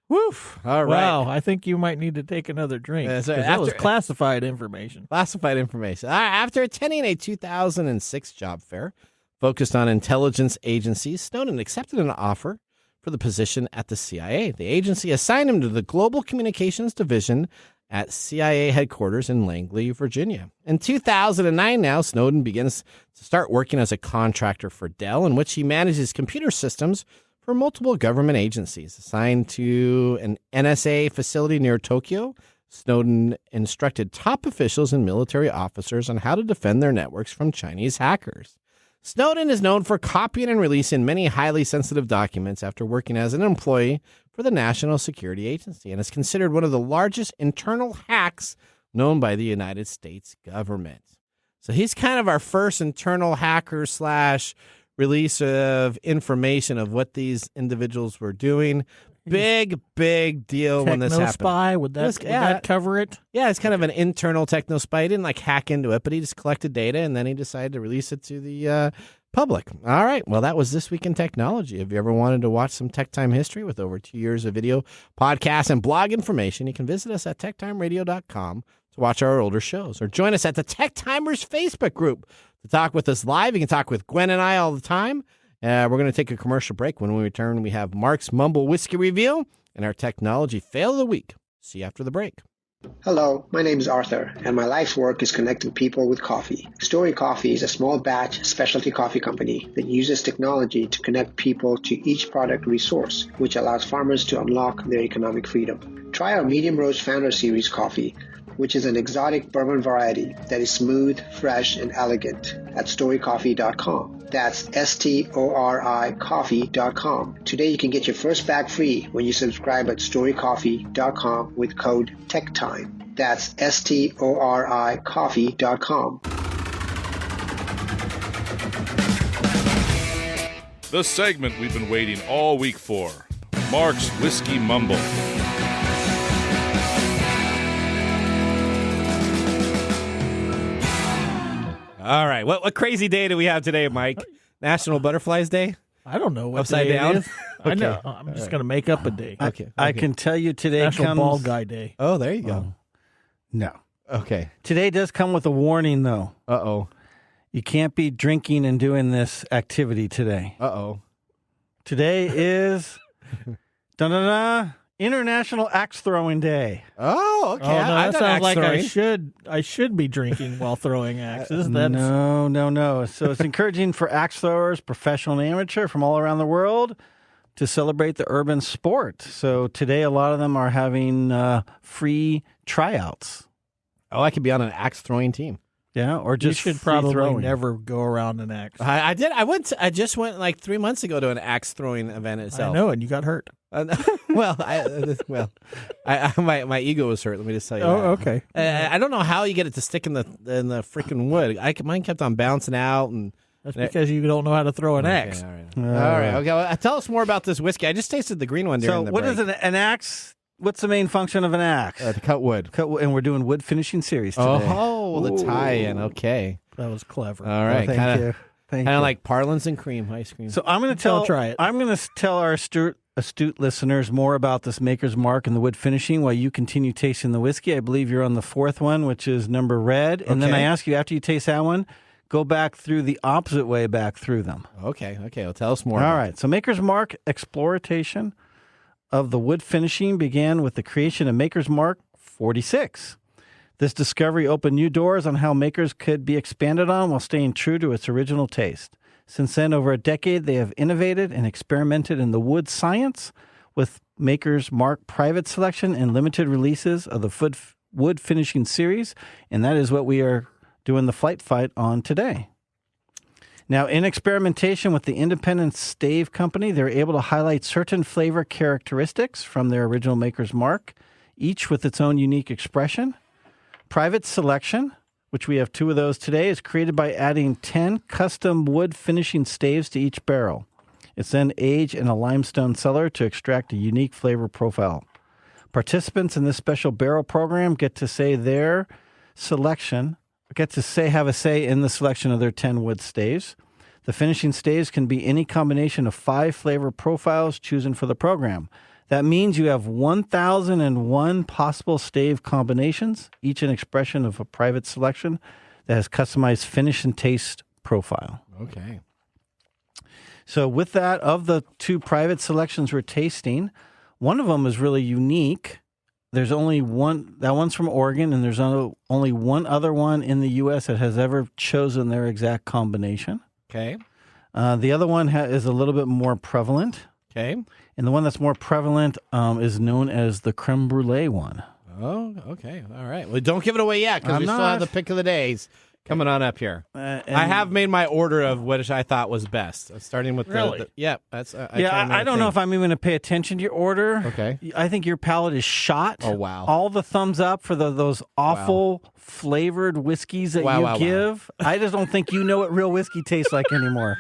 Woof. All right. Wow, I think you might need to take another drink. That's right. That was classified information. Classified information. After attending a 2006 job fair focused on intelligence agencies, Snowden accepted an offer for the position at the CIA. The agency assigned him to the Global Communications Division at CIA headquarters in Langley, Virginia. In 2009 now, Snowden begins to start working as a contractor for Dell, in which he manages computer systems for multiple government agencies. Assigned to an NSA facility near Tokyo, Snowden instructed top officials and military officers on how to defend their networks from Chinese hackers. Snowden is known for copying and releasing many highly sensitive documents after working as an employee for the National Security Agency, and is considered one of the largest internal hacks known by the United States government. So he's kind of our first internal hacker / release of information of what these individuals were doing. Big deal when this happened. Techno-spy, would that cover it? Yeah, it's kind of an internal techno-spy. He didn't hack into it, but he just collected data, and then he decided to release it to the public. All right, well, that was This Week in Technology. If you ever wanted to watch some Tech Time history with over 2 years of video, podcast, and blog information, you can visit us at techtimeradio.com to watch our older shows, or join us at the Tech Timers Facebook group to talk with us live. You can talk with Gwen and I all the time. We're going to take a commercial break. When we return, we have Marc's Mumble Whiskey Review and our Technology Fail of the Week. See you after the break. Hello, my name is Arthur, and my life's work is connecting people with coffee. Story Coffee is a small batch specialty coffee company that uses technology to connect people to each product resource, which allows farmers to unlock their economic freedom. Try our Medium Roast Founder Series coffee, which is an exotic bourbon variety that is smooth, fresh, and elegant at storycoffee.com. That's STORI coffee.com. Today you can get your first bag free when you subscribe at storycoffee.com with code TechTime. That's STORI coffee.com. The segment we've been waiting all week for. Marc's Whiskey Mumble. All right. What crazy day do we have today, Mike? National Butterflies Day? I don't know what Upside day down? it is. I know. I'm just going to make up a day. Okay. I can tell you today National comes... Bald Guy Day. Oh, there you go. No. Okay. Today does come with a warning, though. Uh-oh. You can't be drinking and doing this activity today. Uh-oh. Today is International Axe Throwing Day. Oh, okay. Oh, no, that sounds like throwing. I should be drinking while throwing axes. No. So it's encouraging for axe throwers, professional and amateur from all around the world, to celebrate the urban sport. So today a lot of them are having free tryouts. Oh, I could be on an axe throwing team. Yeah, or just you should free probably throwing. never go around an axe. I did. I just went like 3 months ago to an axe throwing event itself. I know, and you got hurt. My ego was hurt. Let me just tell you. Oh, that. okay. I don't know how you get it to stick in the freaking wood. Mine kept on bouncing out, and That's because you don't know how to throw an axe. All right. Okay. Well, tell us more about this whiskey. I just tasted the green one during the what break. is an axe? What's the main function of an axe? To cut wood. And we're doing wood finishing series today. Oh, the tie-in. Okay. That was clever. All right. Thank you. Kind of like Parlance and cream ice cream. So I'm going to try it. I'm going to tell our astute listeners more about this Maker's Mark and the wood finishing while you continue tasting the whiskey. I believe you're on the fourth one, which is number red. And then I ask you, after you taste that one, go back through the opposite way back through them. Okay. Well, tell us more. All right. So Maker's Mark exploration of the wood finishing began with the creation of Maker's Mark 46. This discovery opened new doors on how makers could be expanded on while staying true to its original taste. Since then, over a decade, they have innovated and experimented in the wood science with Maker's Mark private selection and limited releases of the wood finishing series, and that is what we are doing the flight fight on today. Now, in experimentation with the independent stave company, they're able to highlight certain flavor characteristics from their original Maker's Mark, each with its own unique expression. Private selection, which we have 2 of those today, is created by adding 10 custom wood finishing staves to each barrel. It's then aged in a limestone cellar to extract a unique flavor profile. Participants in this special barrel program get to have a say in the selection of their 10 wood staves. The finishing staves can be any combination of 5 flavor profiles chosen for the program. That means you have 1,001 possible stave combinations, each an expression of a private selection that has customized finish and taste profile. Okay. So with that, of the 2 private selections we're tasting, one of them is really unique. There's only one, that one's from Oregon, and there's only one other one in the U.S. that has ever chosen their exact combination. Okay. The other one is a little bit more prevalent. Okay. And the one that's more prevalent is known as the creme brulee one. Oh, okay. All right. Well, don't give it away yet because we still have the pick of the days coming on up here. I have made my order of what I thought was best. Starting with really? I don't know if I'm even going to pay attention to your order. Okay. I think your palate is shot. Oh, wow. All the thumbs up for those awful flavored whiskeys that you give. I just don't think you know what real whiskey tastes like anymore.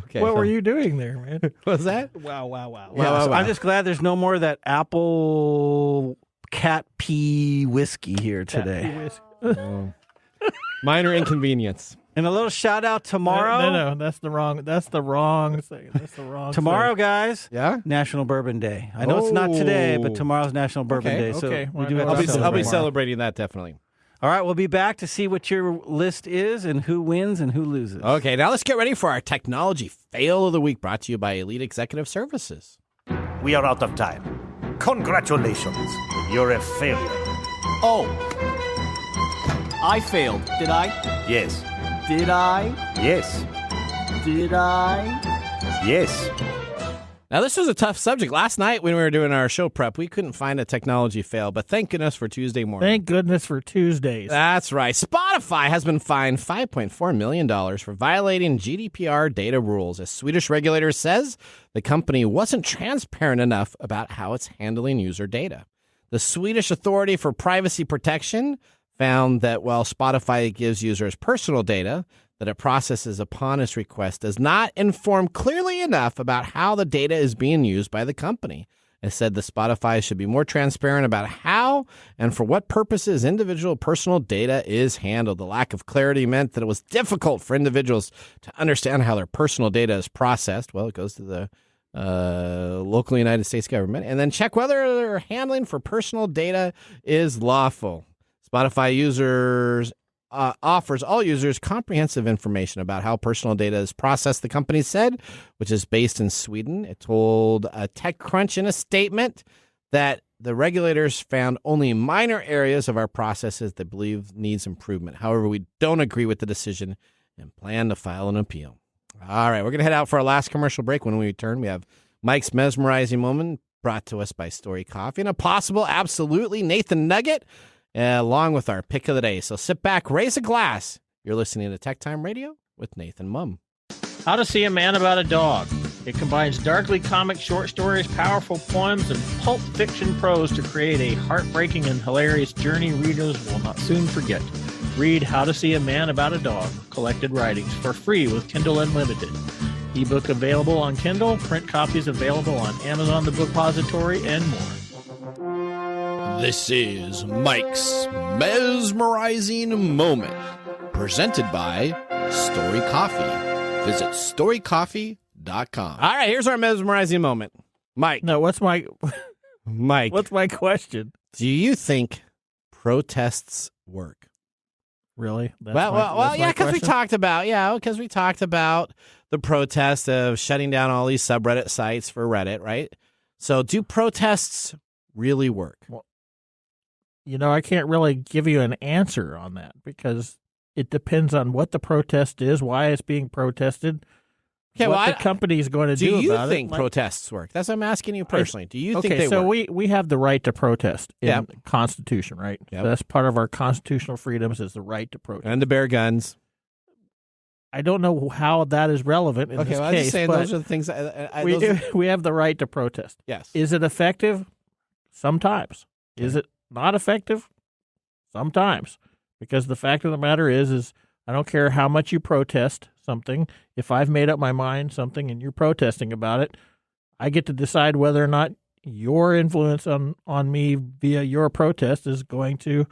Okay, what were you doing there, man? What's that? Wow. I'm just glad there's no more of that apple cat pea whiskey here today. Minor inconvenience. And a little shout out tomorrow. No, that's the wrong thing. That's the wrong tomorrow, thing. Guys. Yeah. National Bourbon Day. I know it's not today, but tomorrow's National Bourbon Day. So we do have to I'll be celebrating that definitely. All right, we'll be back to see what your list is and who wins and who loses. Okay, now let's get ready for our technology fail of the week, brought to you by Elite Executive Services. We are out of time. Congratulations, you're a failure. Oh, I failed, did I? Yes. Did I? Yes. Did I? Yes. Now, this was a tough subject. Last night when we were doing our show prep, we couldn't find a technology fail, but thank goodness for Tuesday morning. Thank goodness for Tuesdays. That's right. Spotify has been fined $5.4 million for violating GDPR data rules. A Swedish regulator says the company wasn't transparent enough about how it's handling user data. The Swedish Authority for Privacy Protection found that while Spotify gives users personal data that it processes upon its request, does not inform clearly enough about how the data is being used by the company. It said the Spotify should be more transparent about how and for what purposes individual personal data is handled. The lack of clarity meant that it was difficult for individuals to understand how their personal data is processed. Well, it goes to the local United States government, and then check whether their handling for personal data is lawful. Spotify offers all users comprehensive information about how personal data is processed, the company said, which is based in Sweden. It told TechCrunch in a statement that the regulators found only minor areas of our processes they believe needs improvement. However, we don't agree with the decision and plan to file an appeal. All right, we're going to head out for our last commercial break. When we return, we have Mike's mesmerizing moment brought to us by Story Coffee and a possible, absolutely Nathan Nugget, along with our pick of the day. So sit back, raise a glass, You're listening to TechTime Radio with Nathan Mumm. How to See a Man About a Dog. It combines darkly comic short stories, powerful poems, and pulp fiction prose to create a heartbreaking and hilarious journey readers will not soon forget. Read How to See a Man About a Dog, collected writings, for free with Kindle Unlimited. Ebook available on Kindle, print copies available on Amazon The Bookpository, and more. This is Mike's Mesmerizing Moment, presented by Story Coffee. Visit storycoffee.com. All right, here's our mesmerizing moment. Mike. No, Mike. What's my question? Do you think protests work? Really? Because we talked about the protest of shutting down all these subreddit sites for Reddit, right? So do protests really work? Well, I can't really give you an answer on that because it depends on what the protest is, why it's being protested, what the company is going to do about it. Do you think protests work? That's what I'm asking you personally. Do you think they work? Okay, so we have the right to protest in the Constitution, right? Yep. So that's part of our constitutional freedoms is the right to protest. And to bear guns. I don't know how that is relevant in this case. I'm just saying those are the things. We have the right to protest. Yes. Is it effective? Sometimes. Okay. Is it not effective? Sometimes. Because the fact of the matter is I don't care how much you protest something. If I've made up my mind something and you're protesting about it, I get to decide whether or not your influence on me via your protest is going to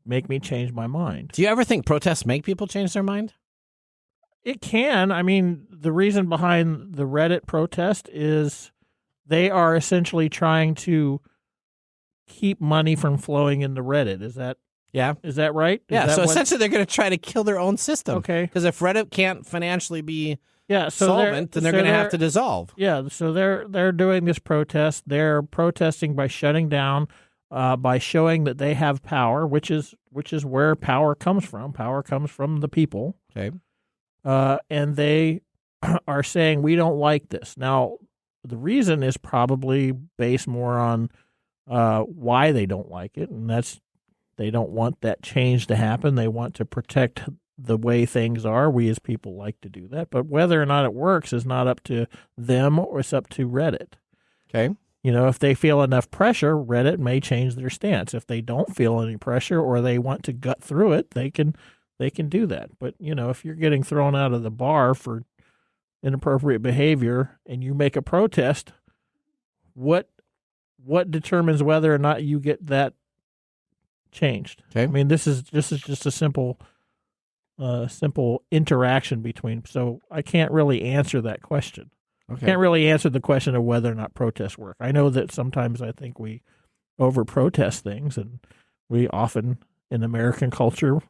make me change my mind. Do you ever think protests make people change their mind? It can. I mean, the reason behind the Reddit protest is they are essentially trying to keep money from flowing into Reddit. Is that right? Essentially they're going to try to kill their own system. Okay. Because if Reddit can't financially be solvent, then they're going to have to dissolve. Yeah, so they're doing this protest. They're protesting by shutting down, by showing that they have power, which is where power comes from. Power comes from the people. Okay. And they are saying, we don't like this. Now, the reason is probably based more on why they don't like it, and that's they don't want that change to happen. They want to protect the way things are. We as people like to do that. But whether or not it works is not up to them or it's up to Reddit. Okay. If they feel enough pressure, Reddit may change their stance. If they don't feel any pressure or they want to gut through it, they can do that. But, if you're getting thrown out of the bar for inappropriate behavior and you make a protest, what determines whether or not you get that changed? Okay. I mean, this is just a simple interaction between. So I can't really answer that question. Okay. Can't really answer the question of whether or not protests work. I know that sometimes I think we over protest things, and we often in American culture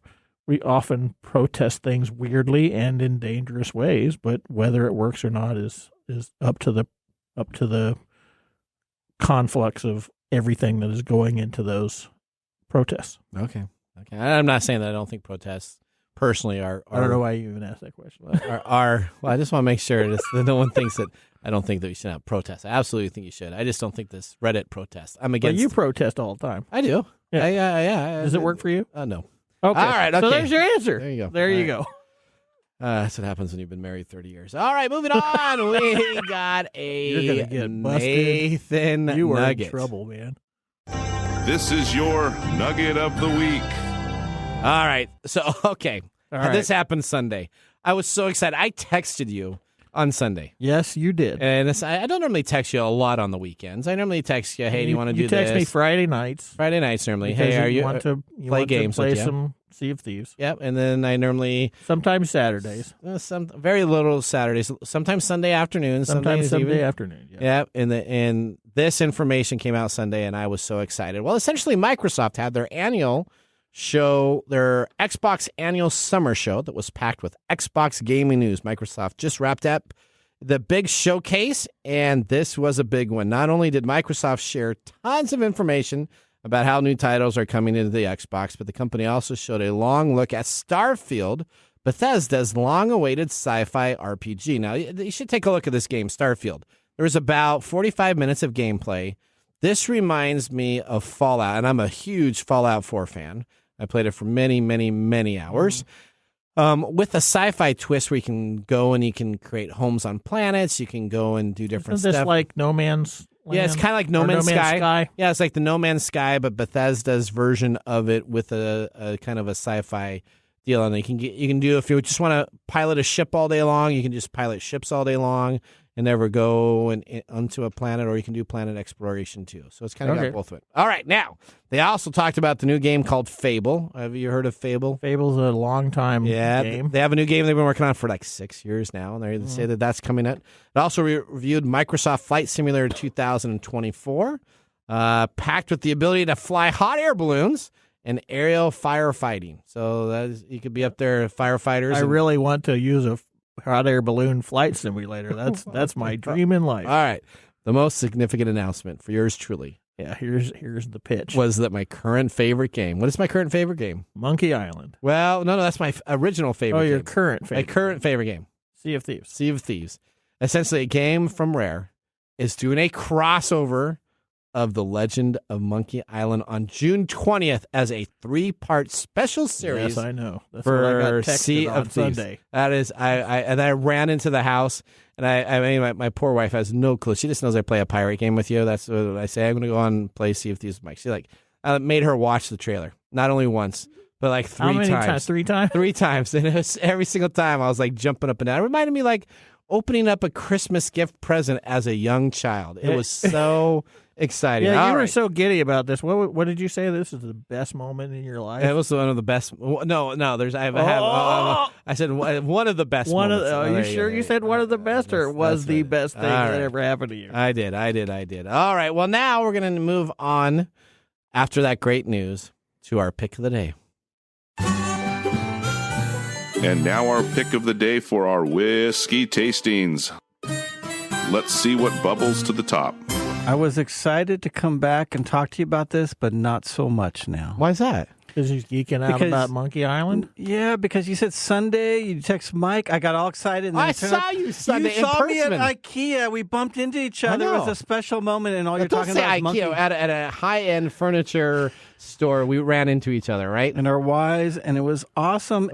we often protest things weirdly and in dangerous ways. But whether it works or not is up to the conflux of everything that is going into those protests. Okay. I'm not saying that I don't think protests personally are I don't know why you even asked that question. Well, I just want to make sure that no one thinks that I don't think that we should have protests. I absolutely think you should. I just don't think this Reddit protest. I'm against. But you protest all the time. I do. Yeah. Does it work for you? No. Okay. All right. Okay. So there's your answer. There you go. There you go. That's what happens when you've been married 30 years. All right, moving on. We got You're gonna get busted. Nathan You are Nugget. in trouble, man. This is your Nugget of the Week. All right. So, okay. This happened Sunday. I was so excited. I texted you on Sunday. Yes, you did. And I don't normally text you a lot on the weekends. I normally text you, hey, do you want to do this? You text me Friday nights. Friday nights normally. Because hey, are you you want to play games play with you? some Sea of Thieves. Yep. And then I normally sometimes Saturdays. Some very little Saturdays. Sometimes Sunday afternoons. Sometimes Sunday afternoon. Yeah. Yep. And this information came out Sunday, and I was so excited. Well, essentially, Microsoft had their annual show, their Xbox annual summer show that was packed with Xbox gaming news. Microsoft just wrapped up the big showcase, and this was a big one. Not only did Microsoft share tons of information about how new titles are coming into the Xbox, but the company also showed a long look at Starfield, Bethesda's long-awaited sci-fi RPG. Now, you should take a look at this game, Starfield. There was about 45 minutes of gameplay. This reminds me of Fallout, and I'm a huge Fallout 4 fan. I played it for many, many, many hours. with a sci-fi twist where you can go and you can create homes on planets. You can go and do different Isn't this stuff. like No Man's Land? Yeah, it's kind of like No Man's Sky. Yeah, it's like the No Man's Sky, but Bethesda's version of it with a kind of a sci-fi deal. And you can do, if you just want to pilot a ship all day long, you can just pilot ships all day long and never go onto a planet, or you can do planet exploration too. So it's kind of got both of it. All right, now they also talked about the new game called Fable. Have you heard of Fable? Fable's a long time game. They have a new game they've been working on for like 6 years now, and they say that that's coming out. It also reviewed Microsoft Flight Simulator 2024, packed with the ability to fly hot air balloons and aerial firefighting. So you could be up there, firefighters. I really want to use a hot air balloon flight simulator. That's my dream in life. All right. The most significant announcement for yours truly. Yeah, here's the pitch. Was that my current favorite game? What is my current favorite game? Monkey Island. Well, no, that's my original favorite game. Your current favorite. My current favorite game. Sea of Thieves. Sea of Thieves. Essentially, a game from Rare is doing a crossover of The Legend of Monkey Island on June 20th as a 3-part special series. Yes, I know. That's for what I got texted Sea on of Thieves. Sunday. That is, I ran into the house, and I mean, my poor wife has no clue. She just knows I play a pirate game with you. That's what I say. I'm going to go on and play Sea of Thieves with Mike. She I made her watch the trailer, not only once, but like 3 How many times. times? 3 times? 3 times. And it was, every single time I was like jumping up and down. It reminded me like opening up a Christmas gift present as a young child. It was so exciting. Yeah, you were right. so giddy about this. What did you say? This is the best moment in your life? It was one of the best. No. There's. I said one of the best. moments. Are you sure you said one of the best, or was the best thing that ever happened to you? I did. All right. Well, now we're gonna move on after that great news to our pick of the day. And now our pick of the day for our whiskey tastings. Let's see what bubbles to the top. I was excited to come back and talk to you about this, but not so much now. Why is that? Because he's geeking out about Monkey Island? Yeah, because you said Sunday, you text Mike. I got all excited. And I saw you Sunday in person. me at IKEA. We bumped into each other. It was a special moment, and all you're talking about is IKEA. At a high-end furniture store, we ran into each other, right? And our wives, and it was awesome.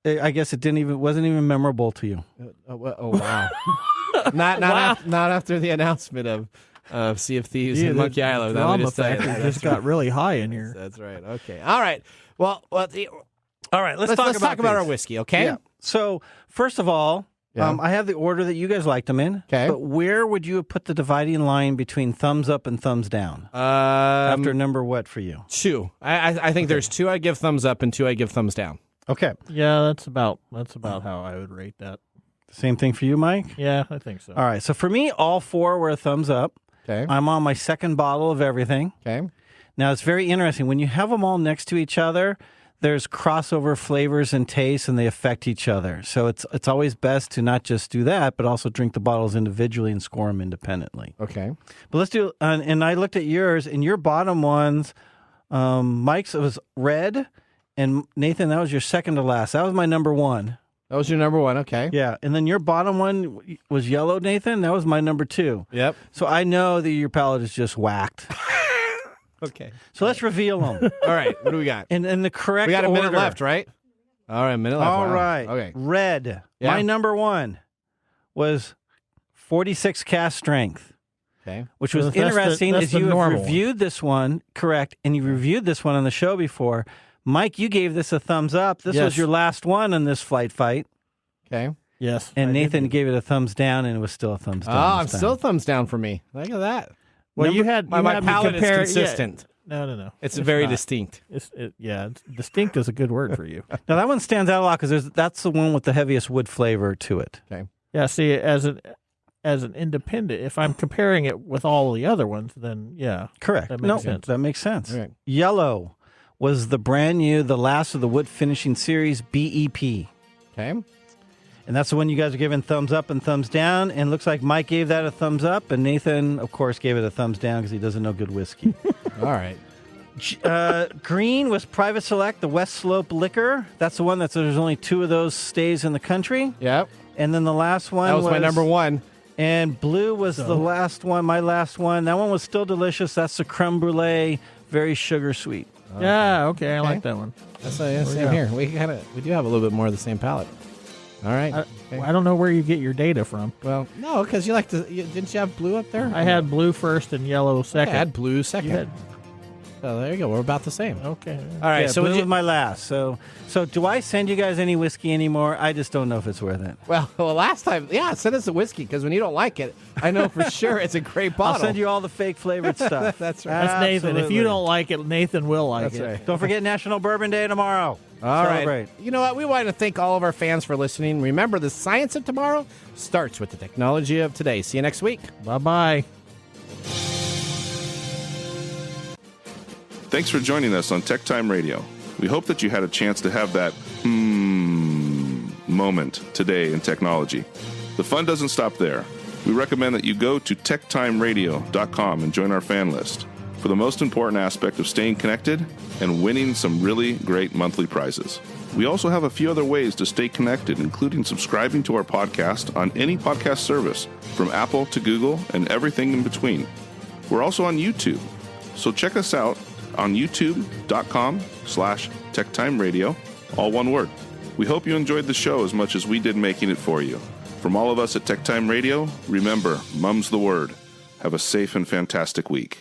I guess it wasn't even memorable to you. Oh wow! not after the announcement of Sea of Thieves and Monkey Island. Drama factor just got really high in here. That's right. Okay. All right. Well, all right. Let's talk about our whiskey. Okay. Yeah. So first of all, I have the order that you guys liked them in. Okay. But where would you have put the dividing line between thumbs up and thumbs down? After number what for you? 2. I think there's 2 I give thumbs up and 2 I give thumbs down. Okay. Yeah, that's about how I would rate that. Same thing for you, Mike? Yeah, I think so. All right. So for me, all 4 were a thumbs up. Okay. I'm on my second bottle of everything. Okay. Now, it's very interesting. When you have them all next to each other, there's crossover flavors and tastes, and they affect each other. So it's always best to not just do that, but also drink the bottles individually and score them independently. Okay. But let's do, and I looked at yours, and your bottom ones, Mike's was red, and Nathan, that was your second to last. That was my number 1. That was your number 1, okay. Yeah, and then your bottom one was yellow, Nathan. That was my number 2. Yep. So I know that your palate is just whacked. Okay. So let's reveal them. All right, what do we got? And the correct We got a minute order. left, right? All right, a minute left. All Wow. right. Okay. Red. Yeah. My number 1 was 46 cast strength. Okay. Which was So that's interesting that's as the you have normal reviewed this one, correct, and you reviewed this one on the show before. Mike, you gave this a thumbs up. This Yes. was your last one on this flight fight. Okay. Yes. And Nathan gave it a thumbs down, and it was still a thumbs down. I'm this time. still thumbs down for me. Look at that. Well, you had my me palate compare, is consistent. Yeah. No. It's very not. distinct. Distinct is a good word for you. Now, that one stands out a lot because that's the one with the heaviest wood flavor to it. Okay. Yeah, see, as an independent, if I'm comparing it with all the other ones, then yeah. Correct. That makes sense. That makes sense. Right. Yellow was the brand new, the last of the wood finishing series, BEP. Okay. And that's the one you guys are giving thumbs up and thumbs down. And looks like Mike gave that a thumbs up. And Nathan, of course, gave it a thumbs down because he doesn't know good whiskey. All right. Green was Private Select, the West Slope Liquor. That's the one there's only 2 of those stays in the country. Yep. And then the last one That was my number 1. And blue was the last one, my last one. That one was still delicious. That's the creme brulee, very sugar sweet. Yeah, okay, I like that one. That's same here. We do have a little bit more of the same palette. All right. I don't know where you get your data from. Well, no, because you didn't you have blue up there? I had blue first and yellow second. I had blue second. So there you go. We're about the same. Okay. All right. Yeah, so blue was my last. So do I send you guys any whiskey anymore? I just don't know if it's worth it. Well, last time, send us a whiskey because when you don't like it, I know for sure it's a great bottle. I'll send you all the fake flavored stuff. That's right. That's Nathan. If you don't like it, Nathan will like it. Right. Don't forget National Bourbon Day tomorrow. All Celebrate. right. You know what? We want to thank all of our fans for listening. Remember, the science of tomorrow starts with the technology of today. See you next week. Bye-bye. Thanks for joining us on TechTime Radio. We hope that you had a chance to have that moment today in technology. The fun doesn't stop there. We recommend that you go to techtimeradio.com and join our fan list for the most important aspect of staying connected and winning some really great monthly prizes. We also have a few other ways to stay connected, including subscribing to our podcast on any podcast service, from Apple to Google and everything in between. We're also on YouTube, so check us out on youtube.com/techtimeradio, all one word. We hope you enjoyed the show as much as we did making it for you. From all of us at TechTime Radio, remember, Mumm's the word. Have a safe and fantastic week.